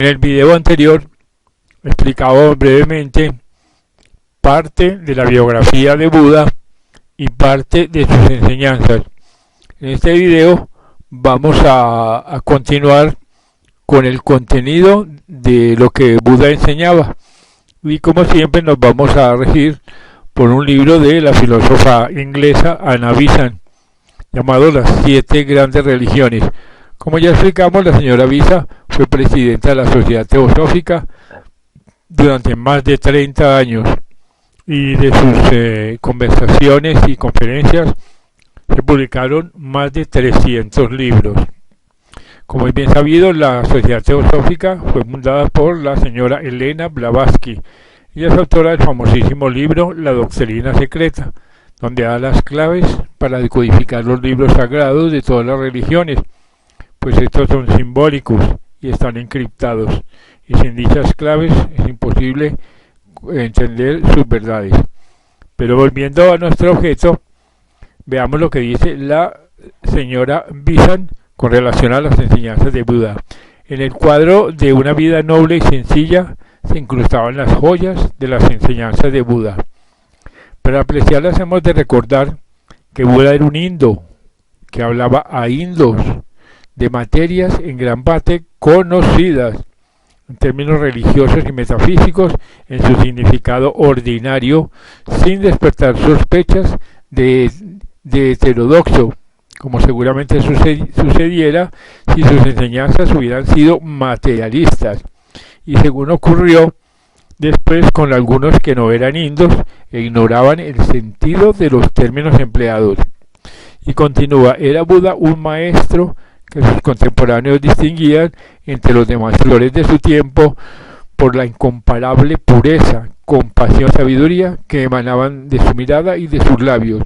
En el video anterior explicaba brevemente parte de la biografía de Buda y parte de sus enseñanzas. En este video vamos a continuar con el contenido de lo que Buda enseñaba y como siempre nos vamos a regir por un libro de la filósofa inglesa Anna Besant llamado Las 7 grandes religiones. Como ya explicamos, la señora Besant fue presidenta de la Sociedad Teosófica durante más de 30 años y de sus conversaciones y conferencias se publicaron más de 300 libros. Como es bien sabido, la Sociedad Teosófica fue fundada por la señora Helena Blavatsky. Ella es autora del famosísimo libro La Doctrina Secreta, donde da las claves para decodificar los libros sagrados de todas las religiones, pues estos son simbólicos y están encriptados, y sin dichas claves es imposible entender sus verdades. Pero volviendo a nuestro objeto, veamos lo que dice la señora Besant con relación a las enseñanzas de Buda. En el cuadro de una vida noble y sencilla se incrustaban las joyas de las enseñanzas de Buda. Para apreciarlas hemos de recordar que Buda era un indo, que hablaba a indos, de materias en gran parte conocidas, en términos religiosos y metafísicos, en su significado ordinario, sin despertar sospechas de heterodoxo, como seguramente sucediera si sus enseñanzas hubieran sido materialistas, y según ocurrió después con algunos que no eran indos e ignoraban el sentido de los términos empleados. Y continúa, era Buda un maestro que sus contemporáneos distinguían entre los demás flores de su tiempo por la incomparable pureza, compasión y sabiduría que emanaban de su mirada y de sus labios.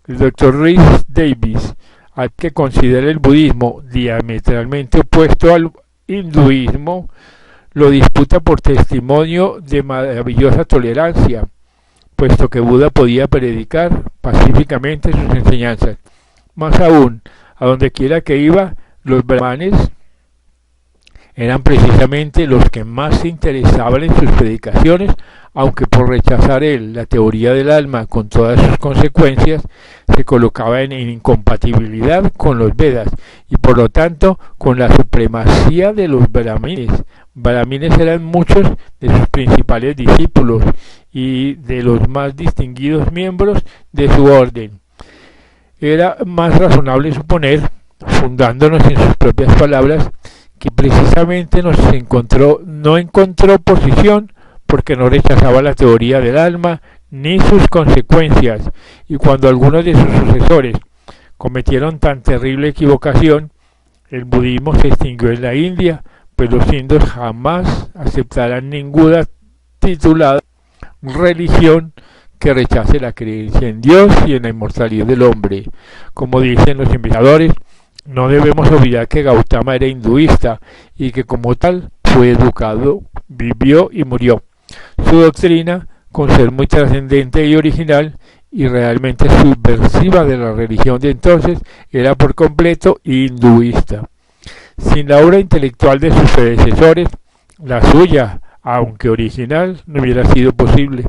El Dr. Rhys Davids, al que considera el budismo diametralmente opuesto al hinduismo, lo disputa por testimonio de maravillosa tolerancia, puesto que Buda podía predicar pacíficamente sus enseñanzas. Más aún, a donde quiera que iba, los brahmanes eran precisamente los que más se interesaban en sus predicaciones, aunque por rechazar él la teoría del alma con todas sus consecuencias, se colocaba en incompatibilidad con los Vedas y por lo tanto con la supremacía de los brahmines. Brahmines eran muchos de sus principales discípulos y de los más distinguidos miembros de su orden. Era más razonable suponer, fundándonos en sus propias palabras, que precisamente no encontró posición porque no rechazaba la teoría del alma ni sus consecuencias, y cuando algunos de sus sucesores cometieron tan terrible equivocación, el budismo se extinguió en la India, pues los indios jamás aceptarán ninguna titulada religión que rechace la creencia en Dios y en la inmortalidad del hombre. Como dicen los investigadores, no debemos olvidar que Gautama era hinduista y que como tal fue educado, vivió y murió. Su doctrina, con ser muy trascendente y original y realmente subversiva de la religión de entonces, era por completo hinduista. Sin la obra intelectual de sus predecesores, la suya, aunque original, no hubiera sido posible.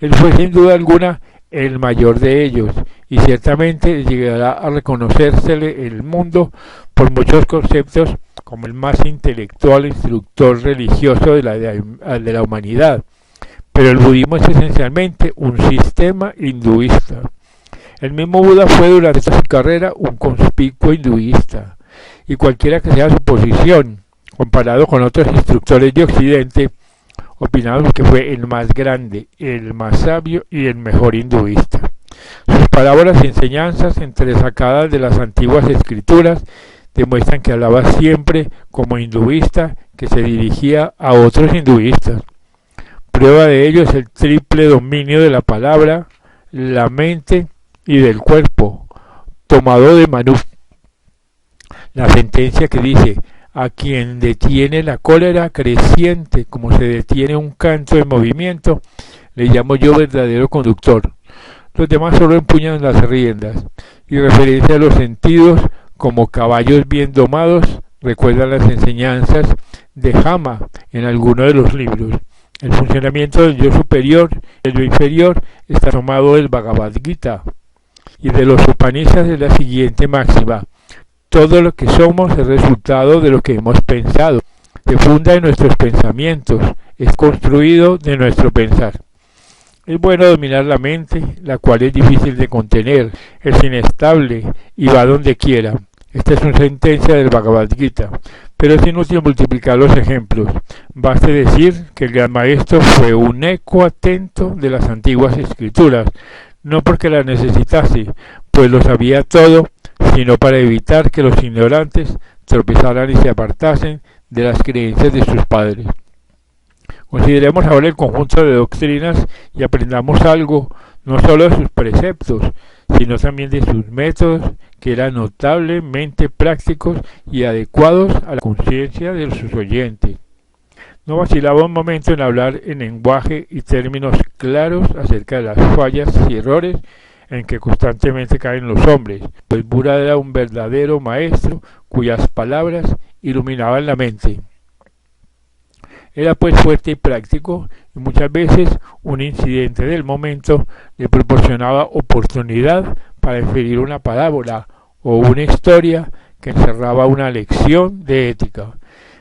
Él fue sin duda alguna el mayor de ellos, y ciertamente llegará a reconocérsele el mundo por muchos conceptos como el más intelectual instructor religioso de la humanidad. Pero el budismo es esencialmente un sistema hinduista. El mismo Buda fue durante su carrera un conspicuo hinduista, y cualquiera que sea su posición, comparado con otros instructores de Occidente, opinamos que fue el más grande, el más sabio y el mejor hinduista. Sus parábolas y enseñanzas entresacadas de las antiguas escrituras demuestran que hablaba siempre como hinduista que se dirigía a otros hinduistas. Prueba de ello es el triple dominio de la palabra, la mente y del cuerpo, tomado de Manu. La sentencia que dice: a quien detiene la cólera creciente como se detiene un canto en movimiento, le llamo yo verdadero conductor. Los demás solo empuñan las riendas, y referencia a los sentidos como caballos bien domados recuerda las enseñanzas de Jama en alguno de los libros. El funcionamiento del yo superior y el yo inferior está tomado del Bhagavad Gita, y de los Upanishads es la siguiente máxima: todo lo que somos es resultado de lo que hemos pensado, se funda en nuestros pensamientos, es construido de nuestro pensar. Es bueno dominar la mente, la cual es difícil de contener, es inestable y va donde quiera. Esta es una sentencia del Bhagavad Gita, pero es inútil multiplicar los ejemplos. Baste decir que el gran maestro fue un eco atento de las antiguas escrituras, no porque las necesitase, pues lo sabía todo, sino para evitar que los ignorantes tropezaran y se apartasen de las creencias de sus padres. Consideremos ahora el conjunto de doctrinas y aprendamos algo, no solo de sus preceptos, sino también de sus métodos, que eran notablemente prácticos y adecuados a la conciencia de sus oyentes. No vacilaba un momento en hablar en lenguaje y términos claros acerca de las fallas y errores en que constantemente caen los hombres, pues Buda era un verdadero maestro cuyas palabras iluminaban la mente. Era pues fuerte y práctico, y muchas veces un incidente del momento le proporcionaba oportunidad para inferir una parábola o una historia que encerraba una lección de ética.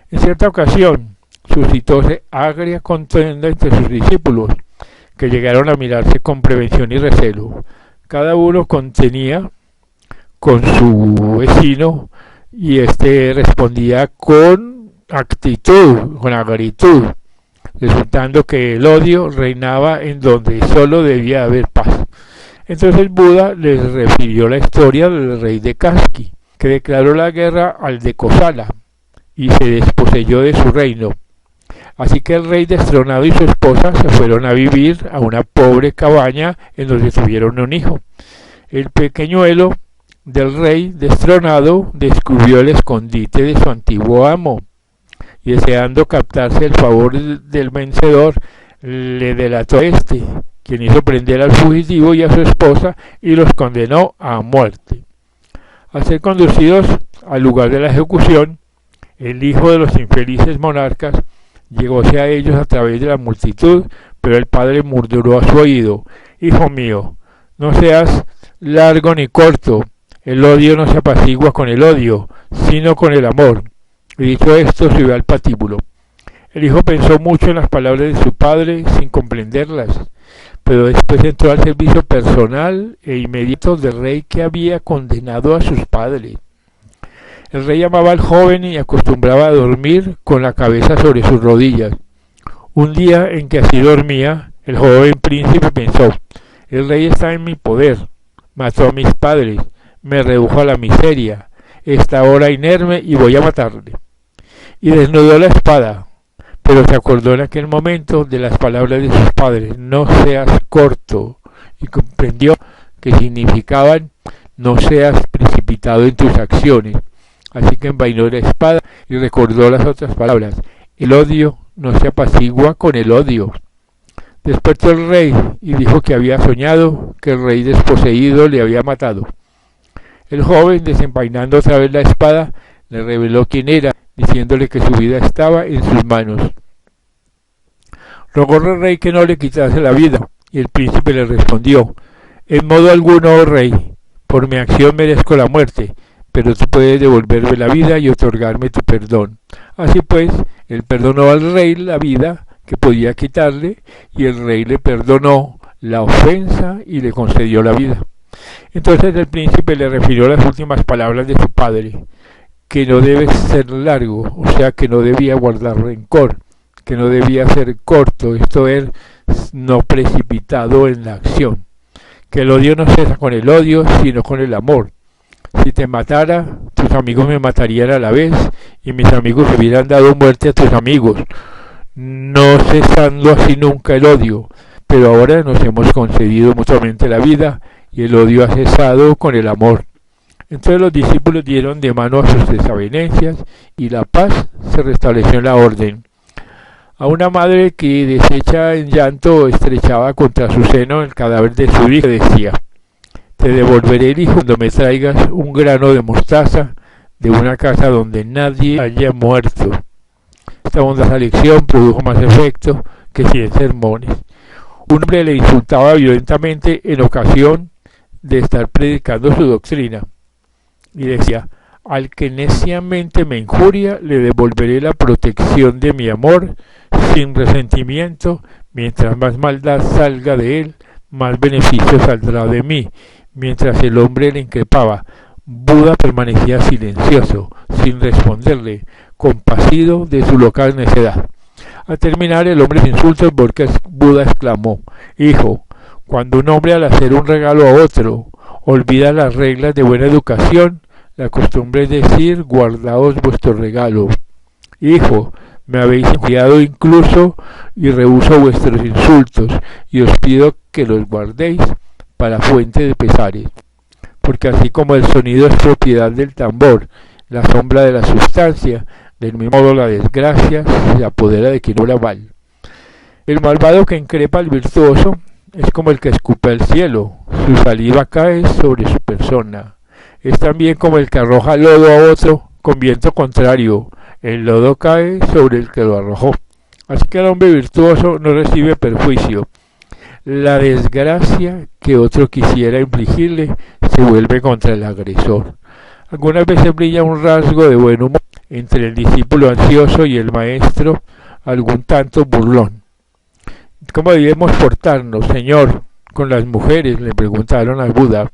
En cierta ocasión suscitóse agria contienda entre sus discípulos, que llegaron a mirarse con prevención y recelo. Cada uno contenía con su vecino y éste respondía con actitud, con agritud, resultando que el odio reinaba en donde solo debía haber paz. Entonces Buda les refirió la historia del rey de Kaski, que declaró la guerra al de Kosala y se desposeyó de su reino. Así que el rey destronado y su esposa se fueron a vivir a una pobre cabaña en donde tuvieron un hijo. El pequeñuelo del rey destronado descubrió el escondite de su antiguo amo, y deseando captarse el favor del vencedor, le delató a este, quien hizo prender al fugitivo y a su esposa y los condenó a muerte. Al ser conducidos al lugar de la ejecución, el hijo de los infelices monarcas llegóse a ellos a través de la multitud, pero el padre murmuró a su oído: hijo mío, no seas largo ni corto, el odio no se apacigua con el odio, sino con el amor. Y dicho esto, subió al patíbulo. El hijo pensó mucho en las palabras de su padre sin comprenderlas, pero después entró al servicio personal e inmediato del rey que había condenado a sus padres. El rey amaba al joven y acostumbraba a dormir con la cabeza sobre sus rodillas. Un día en que así dormía, el joven príncipe pensó: el rey está en mi poder, mató a mis padres, me redujo a la miseria, está ahora inerme y voy a matarle. Y desnudó la espada, pero se acordó en aquel momento de las palabras de sus padres: no seas corto, y comprendió que significaban: no seas precipitado en tus acciones. Así que envainó la espada y recordó las otras palabras: el odio no se apacigua con el odio. Despertó el rey y dijo que había soñado que el rey desposeído le había matado. El joven, desenvainando otra vez la espada, le reveló quién era, diciéndole que su vida estaba en sus manos. Rogó al rey que no le quitase la vida, y el príncipe le respondió: en modo alguno, oh rey, por mi acción merezco la muerte, pero tú puedes devolverme la vida y otorgarme tu perdón. Así pues, él perdonó al rey la vida que podía quitarle, y el rey le perdonó la ofensa y le concedió la vida. Entonces el príncipe le refirió las últimas palabras de su padre: que no debe ser largo, o sea que no debía guardar rencor, que no debía ser corto, esto es, no precipitado en la acción, que el odio no cesa con el odio, sino con el amor. Si te matara, tus amigos me matarían a la vez, y mis amigos hubieran dado muerte a tus amigos, no cesando así nunca el odio, pero ahora nos hemos concedido mutuamente la vida, y el odio ha cesado con el amor. Entonces los discípulos dieron de mano a sus desavenencias y la paz se restableció en la orden. A una madre que deshecha en llanto estrechaba contra su seno el cadáver de su hijo, decía: te devolveré el hijo cuando me traigas un grano de mostaza de una casa donde nadie haya muerto. Esta bondadosa lección produjo más efecto que 100 sermones. Un hombre le insultaba violentamente en ocasión de estar predicando su doctrina y decía: al que neciamente me injuria, le devolveré la protección de mi amor sin resentimiento. Mientras más maldad salga de él, más beneficio saldrá de mí. Mientras el hombre le increpaba, Buda permanecía silencioso, sin responderle, compasivo de su local necedad. Al terminar el hombre de insultos, Buda exclamó: hijo, cuando un hombre al hacer un regalo a otro olvida las reglas de buena educación, la costumbre es decir: guardaos vuestro regalo. Hijo, me habéis injuriado incluso y rehuso vuestros insultos, y os pido que los guardéis para fuente de pesares. Porque así como el sonido es propiedad del tambor, la sombra de la sustancia, del mismo modo la desgracia se apodera de quien obra mal. El malvado que increpa al virtuoso es como el que escupe al cielo, su saliva cae sobre su persona. Es también como el que arroja lodo a otro con viento contrario, el lodo cae sobre el que lo arrojó. Así que el hombre virtuoso no recibe perjuicio. La desgracia que otro quisiera infligirle se vuelve contra el agresor. Algunas veces brilla un rasgo de buen humor entre el discípulo ansioso y el maestro algún tanto burlón. ¿Cómo debemos portarnos, Señor, con las mujeres?, le preguntaron al Buda.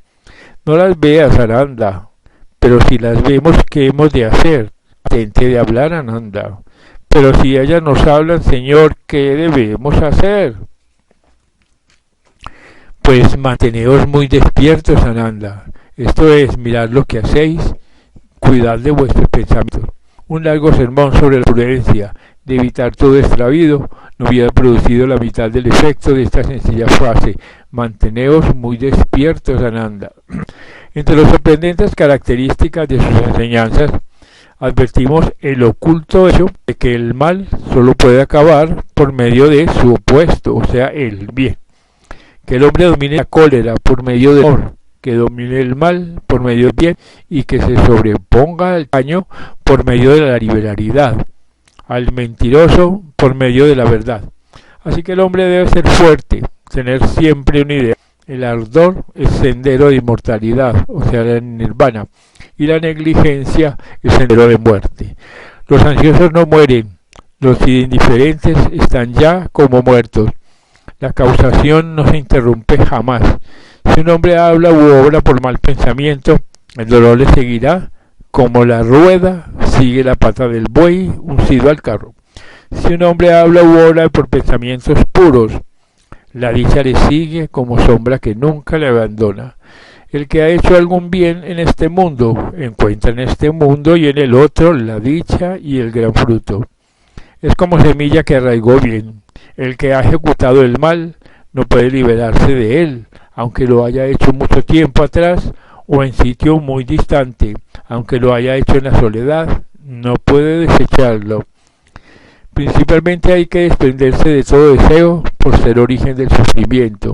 No las veas, Ananda, pero si las vemos, ¿qué hemos de hacer? Tente de hablar, Ananda. Pero si ellas nos hablan, Señor, ¿qué debemos hacer? Pues manteneos muy despiertos, Ananda. Esto es, mirad lo que hacéis, cuidad de vuestros pensamientos. Un largo sermón sobre la prudencia de evitar todo extravío no hubiera producido la mitad del efecto de esta sencilla frase: manteneos muy despiertos, Ananda. Entre las sorprendentes características de sus enseñanzas, advertimos el oculto hecho de que el mal solo puede acabar por medio de su opuesto, o sea, el bien. Que el hombre domine la cólera por medio del amor, que domine el mal por medio del bien y que se sobreponga al daño por medio de la liberalidad, al mentiroso por medio de la verdad. Así que el hombre debe ser fuerte, tener siempre una idea. El ardor es sendero de inmortalidad, o sea, la nirvana, y la negligencia es sendero de muerte. Los ansiosos no mueren, los indiferentes están ya como muertos. La causación no se interrumpe jamás. Si un hombre habla u obra por mal pensamiento, el dolor le seguirá como la rueda sigue la pata del buey uncido al carro. Si un hombre habla u obra por pensamientos puros, la dicha le sigue como sombra que nunca le abandona. El que ha hecho algún bien en este mundo, encuentra en este mundo y en el otro la dicha y el gran fruto. Es como semilla que arraigó bien. El que ha ejecutado el mal no puede liberarse de él, aunque lo haya hecho mucho tiempo atrás o en sitio muy distante, aunque lo haya hecho en la soledad, no puede desecharlo. Principalmente hay que desprenderse de todo deseo por ser origen del sufrimiento.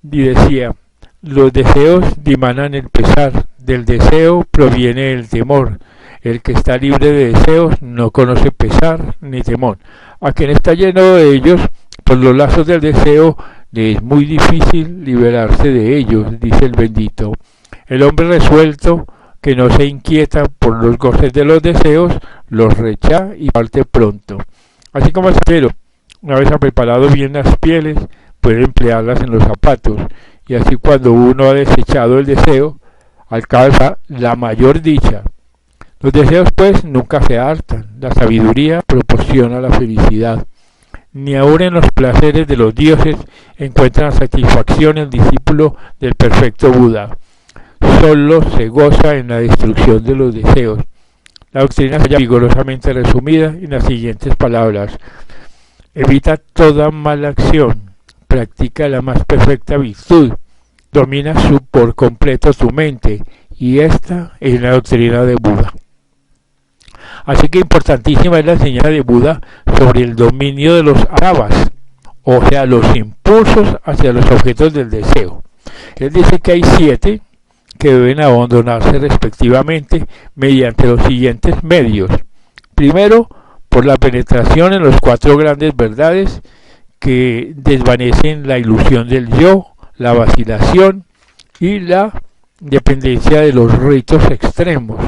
Y decía: los deseos dimanan el pesar, del deseo proviene el temor. El que está libre de deseos no conoce pesar ni temor. A quien está lleno de ellos, por los lazos del deseo, le es muy difícil liberarse de ellos, dice el bendito. El hombre resuelto, que no se inquieta por los goces de los deseos, los rechaza y parte pronto. Así como el zapatero, una vez ha preparado bien las pieles, puede emplearlas en los zapatos, y así cuando uno ha desechado el deseo, alcanza la mayor dicha. Los deseos pues nunca se hartan, la sabiduría proporciona la felicidad. Ni aun en los placeres de los dioses encuentra satisfacción el discípulo del perfecto Buda. Solo se goza en la destrucción de los deseos. La doctrina se halla vigorosamente resumida en las siguientes palabras: evita toda mala acción, practica la más perfecta virtud, domina por completo tu mente, y esta es la doctrina de Buda. Así que importantísima es la enseñanza de Buda sobre el dominio de los arabas, o sea, los impulsos hacia los objetos del deseo. Él dice que hay 7, que deben abandonarse respectivamente mediante los siguientes medios. Primero, por la penetración en las cuatro grandes verdades que desvanecen la ilusión del yo, la vacilación y la dependencia de los ritos extremos.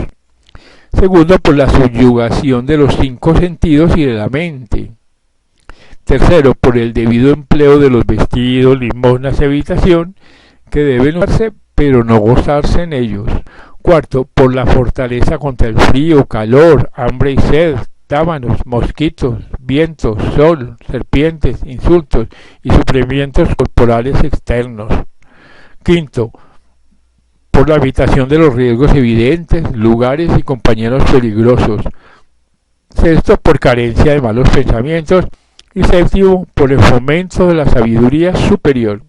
Segundo, por la subyugación de los cinco sentidos y de la mente. Tercero, por el debido empleo de los vestidos, limosnas y habitación, que deben usarse pero no gozarse en ellos. Cuarto, por la fortaleza contra el frío, calor, hambre y sed, tábanos, mosquitos, vientos, sol, serpientes, insultos y sufrimientos corporales externos. Quinto, por la evitación de los riesgos evidentes, lugares y compañeros peligrosos. Sexto, por carencia de malos pensamientos. Y séptimo, por el fomento de la sabiduría superior.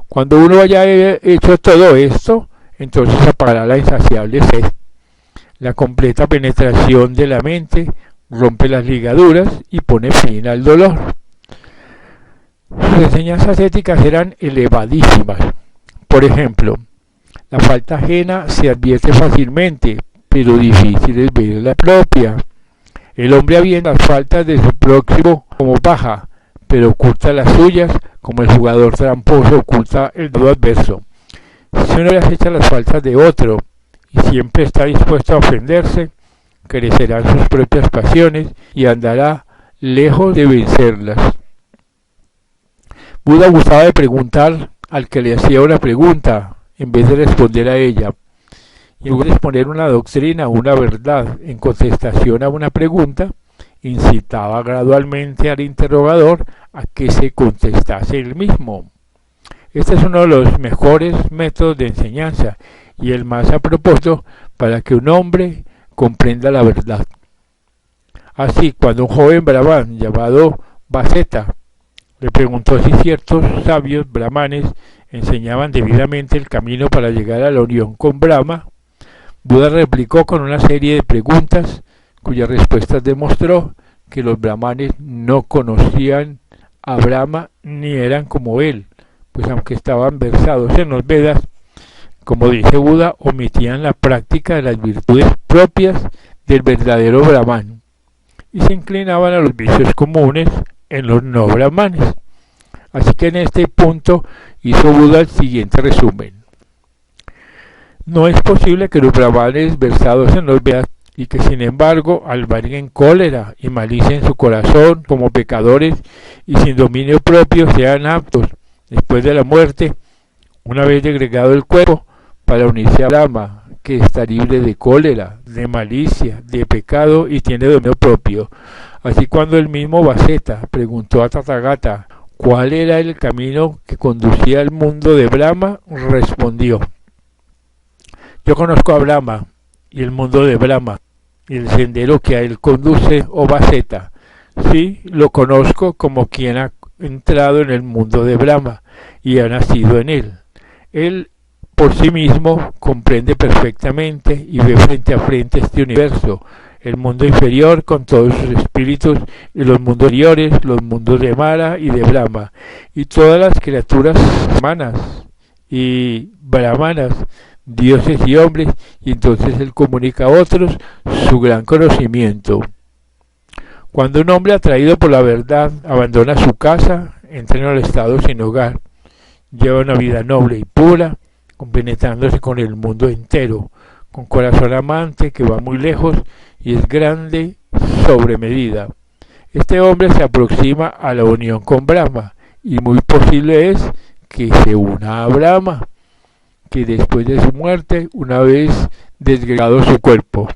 Cuando uno haya hecho todo esto, entonces apagará la insaciable sed. La completa penetración de la mente rompe las ligaduras y pone fin al dolor. Sus enseñanzas éticas eran elevadísimas. Por ejemplo, la falta ajena se advierte fácilmente, pero difícil es ver la propia. El hombre avienta las faltas de su próximo como paja, pero oculta las suyas como el jugador tramposo oculta el dado adverso. Si uno le acecha las faltas de otro y siempre está dispuesto a ofenderse, crecerán sus propias pasiones y andará lejos de vencerlas. Buda gustaba de preguntar al que le hacía una pregunta en vez de responder a ella. Y en lugar de exponer una doctrina o una verdad en contestación a una pregunta, incitaba gradualmente al interrogador a que se contestase él mismo. Este es uno de los mejores métodos de enseñanza y el más a propósito para que un hombre comprenda la verdad. Así, cuando un joven brahman llamado Vaseta le preguntó si ciertos sabios brahmanes enseñaban debidamente el camino para llegar a la unión con Brahma, Buda replicó con una serie de preguntas cuyas respuestas demostró que los brahmanes no conocían a Brahma ni eran como él, pues aunque estaban versados en los Vedas, como dice Buda, omitían la práctica de las virtudes propias del verdadero Brahman y se inclinaban a los vicios comunes en los no brahmanes. Así que en este punto hizo Buda el siguiente resumen. No es posible que los brahmanes versados en los Vedas y que sin embargo alberguen cólera y malicia en su corazón como pecadores y sin dominio propio sean aptos después de la muerte, una vez degradado el cuerpo, para unirse a Brahma, que está libre de cólera, de malicia, de pecado y tiene dominio propio. Así cuando el mismo Vaseta preguntó a Tathagata cuál era el camino que conducía al mundo de Brahma, respondió: yo conozco a Brahma y el mundo de Brahma y el sendero que a él conduce, oh Vaseta. Sí, lo conozco como quien ha entrado en el mundo de Brahma y ha nacido en él. Él por sí mismo comprende perfectamente y ve frente a frente este universo, el mundo inferior con todos sus espíritus y los mundos superiores, los mundos de Mara y de Brahma, y todas las criaturas humanas y brahmanas, dioses y hombres, y entonces él comunica a otros su gran conocimiento. Cuando un hombre atraído por la verdad abandona su casa, entra en el estado sin hogar, lleva una vida noble y pura, compenetrándose con el mundo entero, con corazón amante que va muy lejos y es grande sobre medida. Este hombre se aproxima a la unión con Brahma y muy posible es que se una a Brahma, que después de su muerte, una vez desgregado su cuerpo.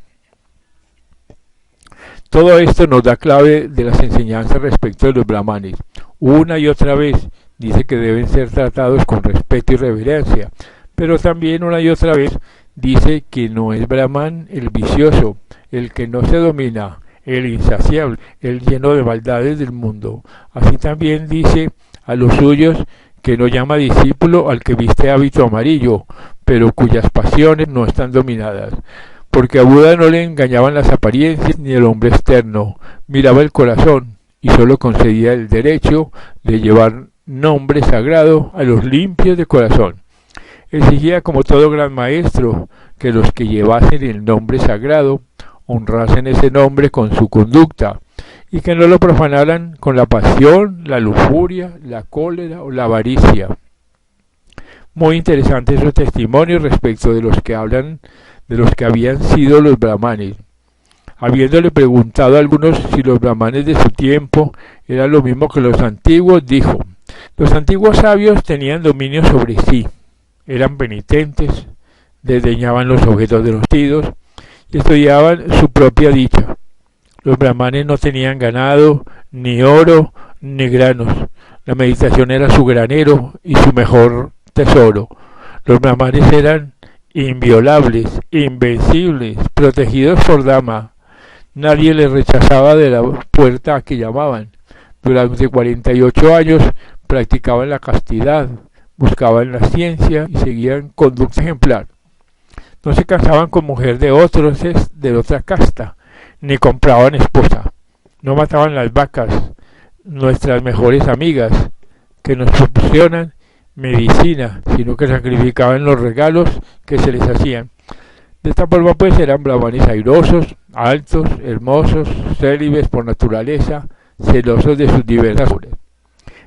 Todo esto nos da clave de las enseñanzas respecto de los brahmanes. Una y otra vez dice que deben ser tratados con respeto y reverencia, pero también una y otra vez dice que no es Brahman el vicioso, el que no se domina, el insaciable, el lleno de maldades del mundo. Así también dice a los suyos que no llama discípulo al que viste hábito amarillo, pero cuyas pasiones no están dominadas. Porque a Buda no le engañaban las apariencias ni el hombre externo, miraba el corazón y solo concedía el derecho de llevar nombre sagrado a los limpios de corazón. Exigía, como todo gran maestro, que los que llevasen el nombre sagrado honrasen ese nombre con su conducta y que no lo profanaran con la pasión, la lujuria, la cólera o la avaricia. Muy interesante esos testimonios respecto de los que hablan de los que habían sido los brahmanes. Habiéndole preguntado a algunos si los brahmanes de su tiempo eran lo mismo que los antiguos, dijo: los antiguos sabios tenían dominio sobre sí, eran penitentes, desdeñaban los objetos de los sentidos y estudiaban su propia dicha. Los brahmanes no tenían ganado, ni oro, ni granos. La meditación era su granero y su mejor tesoro. Los brahmanes eran inviolables, invencibles, protegidos por Dhamma. Nadie les rechazaba de la puerta a que llamaban. Durante 48 años practicaban la castidad, buscaban la ciencia y seguían conducta ejemplar. No se casaban con mujer de otros de otra casta, ni compraban esposa. No mataban las vacas, nuestras mejores amigas, que nos proporcionan medicina, sino que sacrificaban los regalos que se les hacían. De esta forma pues eran brahmanes airosos, altos, hermosos, célibes por naturaleza, celosos de sus diversas obras.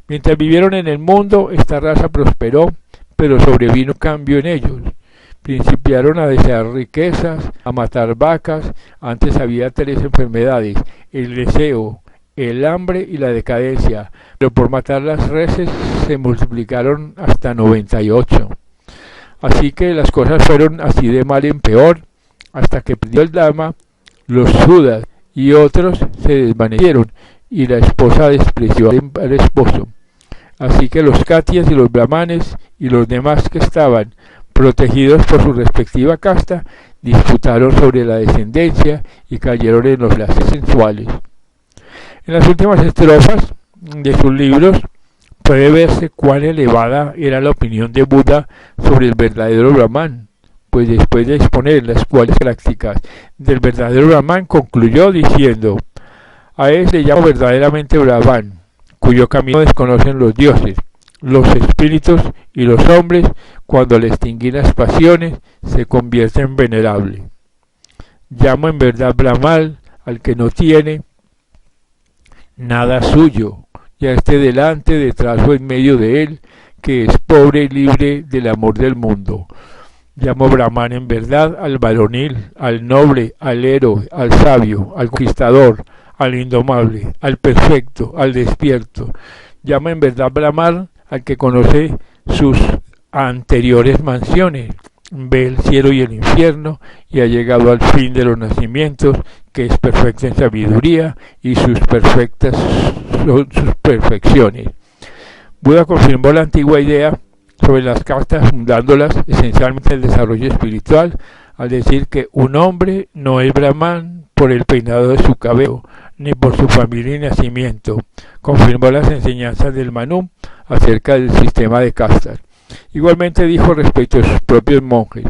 Mientras vivieron en el mundo, esta raza prosperó, pero sobrevino cambio en ellos. Principiaron a desear riquezas, a matar vacas. Antes había 3 enfermedades: el deseo, el hambre y la decadencia, pero por matar las reses se multiplicaron hasta 98. Así que las cosas fueron así de mal en peor, hasta que perdió el Dhamma, los Sudas y otros se desvanecieron, y la esposa despreció al esposo. Así que los Khatriyas y los Brahmanes y los demás que estaban protegidos por su respectiva casta, disputaron sobre la descendencia y cayeron en los placeres sensuales. En las últimas estrofas de sus libros puede verse cuán elevada era la opinión de Buda sobre el verdadero Brahman, pues después de exponer las cuales prácticas del verdadero Brahman, concluyó diciendo: a él le llamo verdaderamente Brahman, cuyo camino desconocen los dioses, los espíritus y los hombres. Cuando le extinguen las pasiones, se convierte en venerable. Llamo en verdad Brahman al que no tiene nada suyo, ya esté delante, detrás o en medio de él, que es pobre y libre del amor del mundo. Llamo Brahman en verdad al varonil, al noble, al héroe, al sabio, al conquistador, al indomable, al perfecto, al despierto. Llamo en verdad Brahman al que conoce sus anteriores mansiones, ve el cielo y el infierno y ha llegado al fin de los nacimientos, que es perfecto en sabiduría y sus perfecciones. Buda confirmó la antigua idea sobre las castas, fundándolas esencialmente en el desarrollo espiritual, al decir que un hombre no es Brahman por el peinado de su cabello, ni por su familia y nacimiento. Confirmó las enseñanzas del Manu acerca del sistema de castas. Igualmente dijo respecto a sus propios monjes: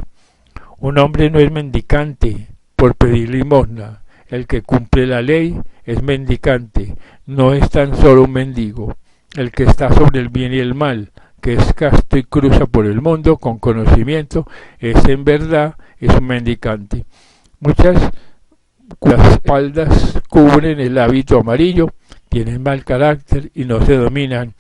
un hombre no es mendicante por pedir limosna. El que cumple la ley es mendicante, no es tan solo un mendigo. El que está sobre el bien y el mal, que es casto y cruza por el mundo con conocimiento, es en verdad un mendicante. Muchas cuyas espaldas cubren el hábito amarillo tienen mal carácter y no se dominan.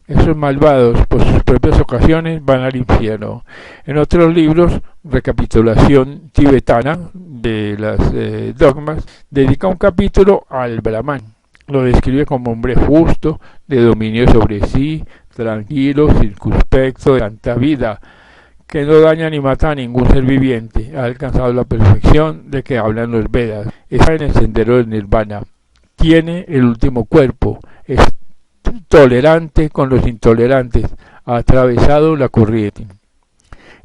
Esos malvados, por sus propias ocasiones, van al infierno. En otros libros, recapitulación tibetana de las dogmas, dedica un capítulo al Brahman. Lo describe como hombre justo, de dominio sobre sí, tranquilo, circunspecto, de tanta vida, que no daña ni mata a ningún ser viviente. Ha alcanzado la perfección de que hablan los Vedas. Está en el sendero del Nirvana. Tiene el último cuerpo. Es tolerante con los intolerantes, ha atravesado la corriente.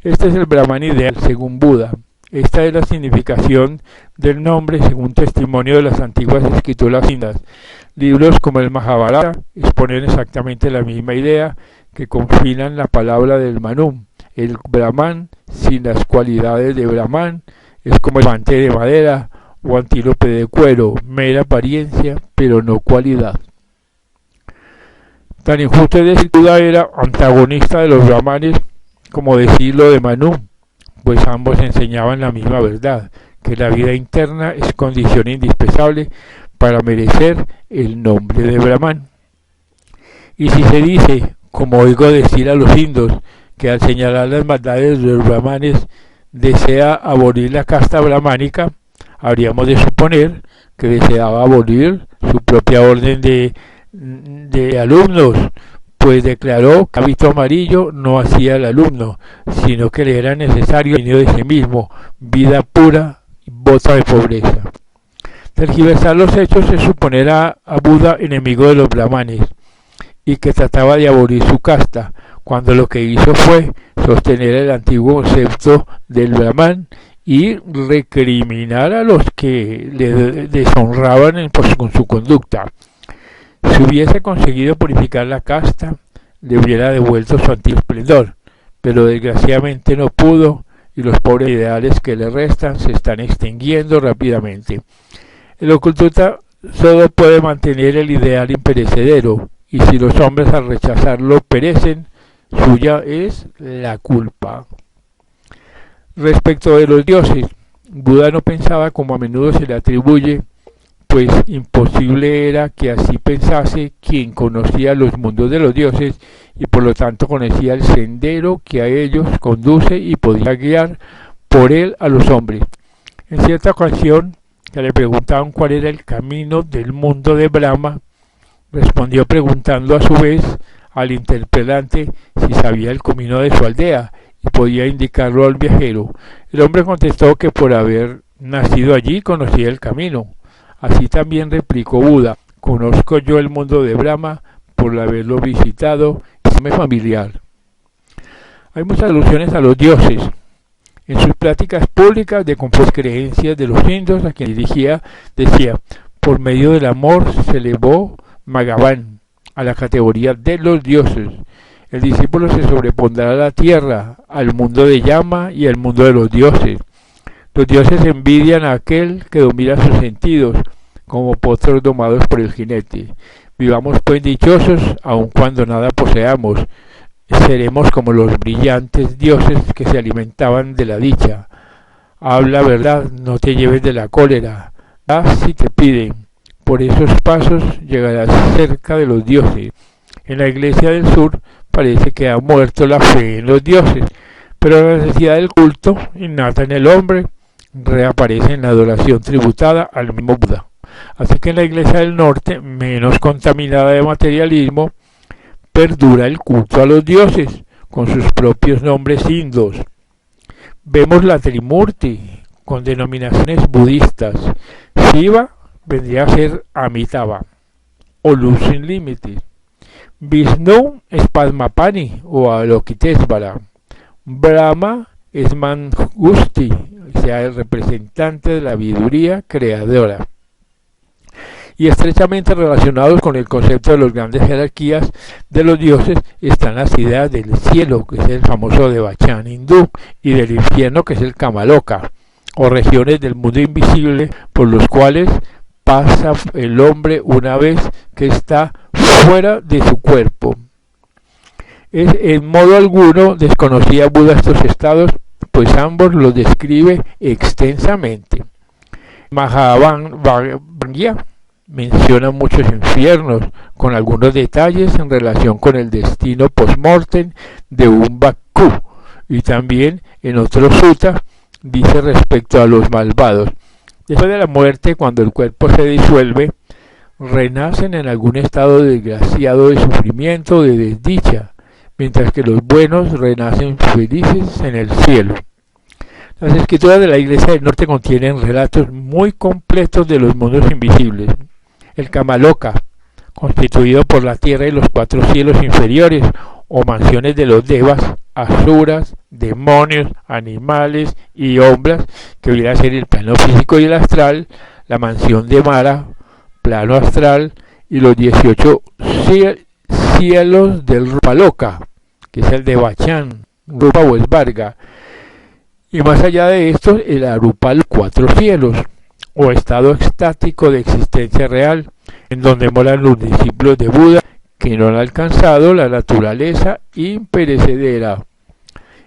Este es el Brahman ideal según Buda. Esta es la significación del nombre según testimonio de las antiguas escrituras indas. Libros como el Mahabharata exponen exactamente la misma idea, que confinan la palabra del Manu. El Brahman sin las cualidades de Brahman es como elefante de madera o antílope de cuero, mera apariencia pero no cualidad. Tan injusto es decir que Buda era antagonista de los brahmanes como decirlo de Manú, pues ambos enseñaban la misma verdad, que la vida interna es condición indispensable para merecer el nombre de Brahman. Y si se dice, como oigo decir a los indios, que al señalar las maldades de los brahmanes desea abolir la casta brahmánica, habríamos de suponer que deseaba abolir su propia orden de alumnos, pues declaró que el hábito amarillo no hacía al alumno, sino que le era necesario el dominio de sí mismo, vida pura y voto de pobreza. Tergiversar los hechos es suponer a Buda enemigo de los brahmanes y que trataba de abolir su casta, cuando lo que hizo fue sostener el antiguo concepto del brahman y recriminar a los que le deshonraban con su conducta. Si hubiese conseguido purificar la casta, le hubiera devuelto su antiguo esplendor, pero desgraciadamente no pudo y los pobres ideales que le restan se están extinguiendo rápidamente. El ocultista solo puede mantener el ideal imperecedero, y si los hombres al rechazarlo perecen, suya es la culpa. Respecto de los dioses, Buda no pensaba como a menudo se le atribuye, pues imposible era que así pensase quien conocía los mundos de los dioses y por lo tanto conocía el sendero que a ellos conduce y podía guiar por él a los hombres. En cierta ocasión, que le preguntaban cuál era el camino del mundo de Brahma, respondió preguntando a su vez al interpelante si sabía el camino de su aldea y podía indicarlo al viajero. El hombre contestó que por haber nacido allí conocía el camino. Así también replicó Buda, conozco yo el mundo de Brahma por haberlo visitado y me es familiar. Hay muchas alusiones a los dioses. En sus pláticas públicas de confusas creencias de los indios a quien dirigía, decía, por medio del amor se elevó Bhagavan a la categoría de los dioses. El discípulo se sobrepondrá a la tierra, al mundo de llama y al mundo de los dioses. Los dioses envidian a aquel que domina sus sentidos, como potros domados por el jinete. Vivamos pues dichosos, aun cuando nada poseamos. Seremos como los brillantes dioses que se alimentaban de la dicha. Habla verdad, no te lleves de la cólera. Da si te piden. Por esos pasos llegarás cerca de los dioses. En la iglesia del sur parece que ha muerto la fe en los dioses, pero la necesidad del culto innata en el hombre reaparece en la adoración tributada al mismo Buda. Así que en la iglesia del norte, menos contaminada de materialismo, perdura el culto a los dioses, con sus propios nombres indos. Vemos la Trimurti, con denominaciones budistas. Shiva vendría a ser Amitabha, o luz sin límites. Vishnu es Padmapani, o Avalokitesvara. Brahma es Manjushti, o sea, el representante de la sabiduría creadora. Y estrechamente relacionados con el concepto de las grandes jerarquías de los dioses están las ideas del cielo, que es el famoso Devachan hindú, y del infierno, que es el Kamaloka, o regiones del mundo invisible por los cuales pasa el hombre una vez que está fuera de su cuerpo. En modo alguno desconocía Buda estos estados, pues ambos los describe extensamente. Mahavagya menciona muchos infiernos, con algunos detalles en relación con el destino post-mortem de un bhikkhu, y también en otro sutta dice respecto a los malvados. Después de la muerte, cuando el cuerpo se disuelve, renacen en algún estado desgraciado de sufrimiento o de desdicha, mientras que los buenos renacen felices en el cielo. Las escrituras de la Iglesia del Norte contienen relatos muy completos de los mundos invisibles. El Kamaloka, constituido por la tierra y los 4 cielos inferiores, o mansiones de los devas, asuras, demonios, animales y hombres, que viene a ser el plano físico y el astral, la mansión de Mara, plano astral, y los 18 cielos del Rupaloka, que es el de Bachan, Rupa o Svarga, y más allá de esto el Arupal, 4 cielos, o estado estático de existencia real, en donde moran los discípulos de Buda que no han alcanzado la naturaleza imperecedera.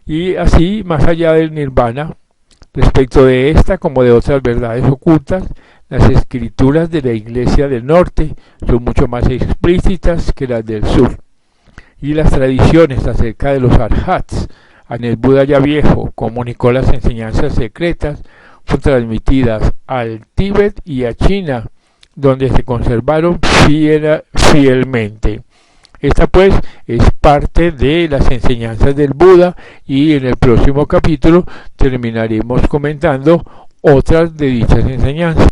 Y así, más allá del nirvana, respecto de esta como de otras verdades ocultas, las escrituras de la Iglesia del Norte son mucho más explícitas que las del Sur. Y las tradiciones acerca de los arhats, en el Buda ya viejo, comunicó las enseñanzas secretas, fueron transmitidas al Tíbet y a China, donde se conservaron fielmente. Esta pues es parte de las enseñanzas del Buda, y en el próximo capítulo terminaremos comentando otras de dichas enseñanzas.